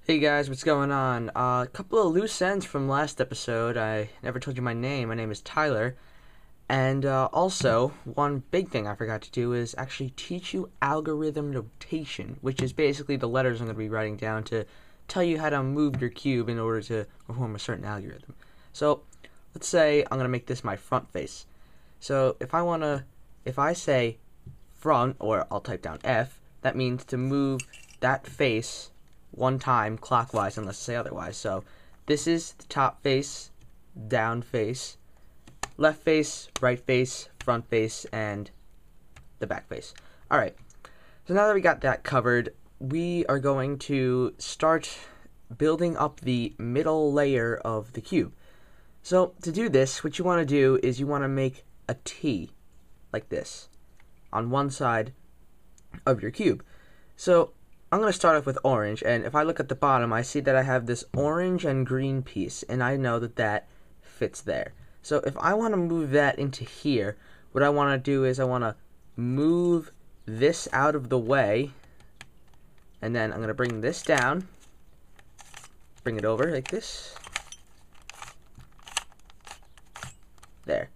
Hey guys, what's going on? A couple of loose ends from last episode. I never told you my name. My name is Tyler. And also, one big thing I forgot to do is actually teach you algorithm notation, which is basically the letters I'm going to be writing down to tell you how to move your cube in order to perform a certain algorithm. So, let's say I'm going to make this my front face. So, if I say front, or I'll type down F, that means to move that face one time clockwise unless I say otherwise. So this is the top face, down face, left face, right face, front face, and the back face. Alright, so now that we got that covered, we are going to start building up the middle layer of the cube. So to do this, what you want to do is you want to make a T like this on one side of your cube. So I'm going to start off with orange, and if I look at the bottom, I see that I have this orange and green piece, and I know that that fits there. So if I want to move that into here, what I want to do is I want to move this out of the way, and then I'm going to bring this down, bring it over like this. There.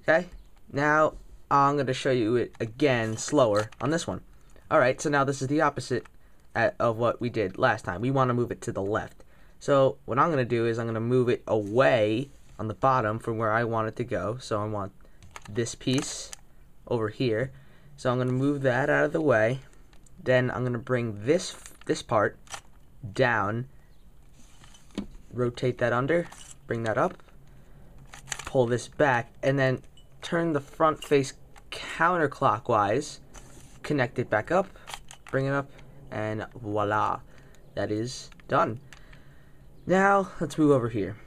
Okay? Now I'm going to show you it again slower on this one. Alright, so now this is the opposite of what we did last time. We want to move it to the left. So what I'm going to do is I'm going to move it away on the bottom from where I want it to go. So I want this piece over here. So I'm going to move that out of the way. Then I'm going to bring this part down, rotate that under, bring that up, pull this back, and then turn the front face counterclockwise, connect it back up, bring it up, and voila, that is done. Now let's move over here.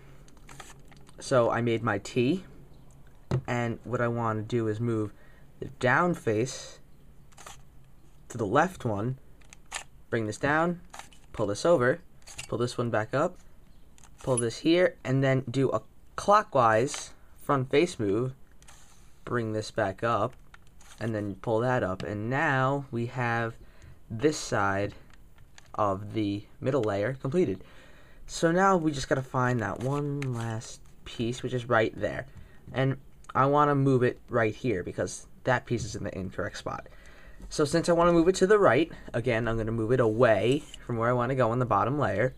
So I made my T, and what I want to do is move the down face to the left one, bring this down, pull this over, pull this one back up, pull this here, and then do a clockwise front face move, bring this back up, and then pull that up, and now we have this side of the middle layer completed. So now we just gotta find that one last piece, which is right there, and I want to move it right here because that piece is in the incorrect spot. So since I want to move it to the right, again I'm going to move it away from where I want to go on the bottom layer,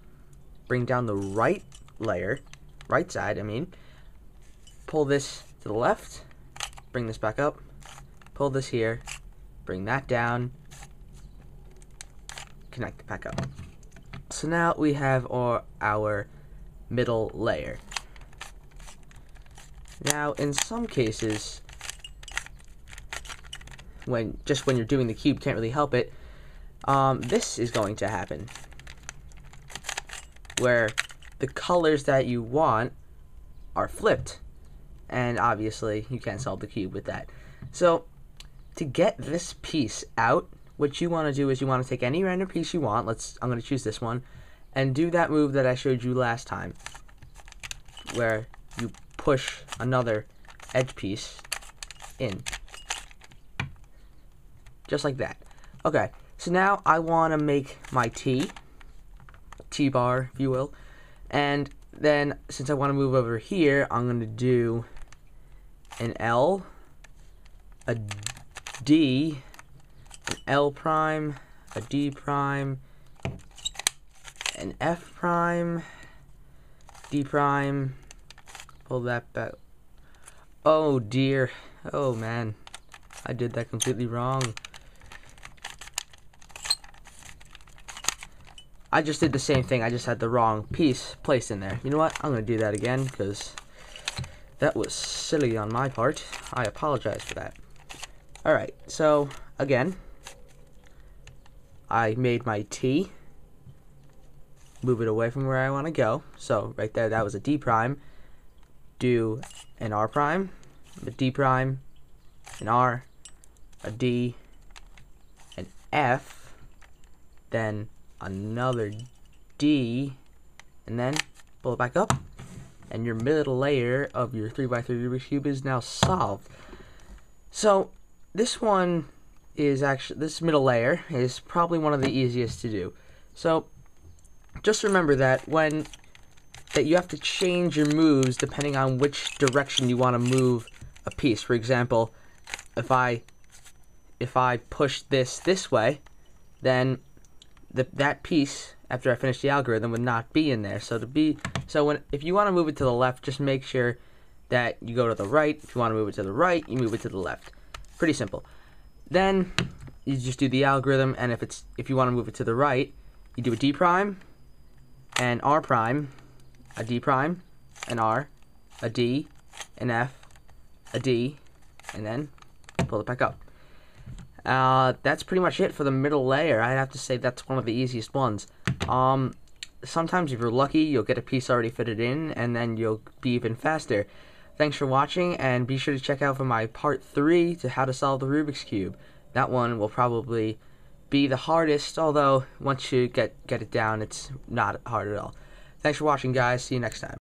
bring down the right layer, right side I mean, pull this to the left, bring this back up, pull this here, bring that down, connect it back up. So now we have our middle layer. Now in some cases, when you're doing the cube, can't really help it, this is going to happen, where the colors that you want are flipped, and obviously you can't solve the cube with that. So to get this piece out, what you want to do is you want to take any random piece you want. I'm going to choose this one, and do that move that I showed you last time, where you push another edge piece in, just like that. Okay, so now I want to make my T-bar, if you will, and then since I want to move over here, I'm going to do an L, a D, an L prime, a D prime, an F prime, D prime, pull that back. Oh dear, oh man, I did that completely wrong. I just did the same thing, I just had the wrong piece placed in there. You know what, I'm going to do that again because that was silly on my part. I apologize for that. Alright, so again, I made my T, move it away from where I want to go. So right there, that was a D prime. Do an R prime, a D prime, an R, a D, an F, then another D, and then pull it back up, and your middle layer of your 3x3 Rubik's Cube is now solved. So this one is actually, this middle layer is probably one of the easiest to do. So just remember that you have to change your moves depending on which direction you want to move a piece. For example, if I push this way, then that piece, after I finish the algorithm, would not be in there. So if you want to move it to the left, just make sure that you go to the right. If you want to move it to the right, you move it to the left. Pretty simple. Then you just do the algorithm, and if you want to move it to the right, you do a D prime, an R prime, a D prime, an R, a D, an F, a D, and then pull it back up. That's pretty much it for the middle layer. I have to say that's one of the easiest ones. Sometimes if you're lucky, you'll get a piece already fitted in, and then you'll be even faster. Thanks for watching, and be sure to check out for my part 3 to how to solve the Rubik's Cube. That one will probably be the hardest, although once you get it down, it's not hard at all. Thanks for watching, guys. See you next time.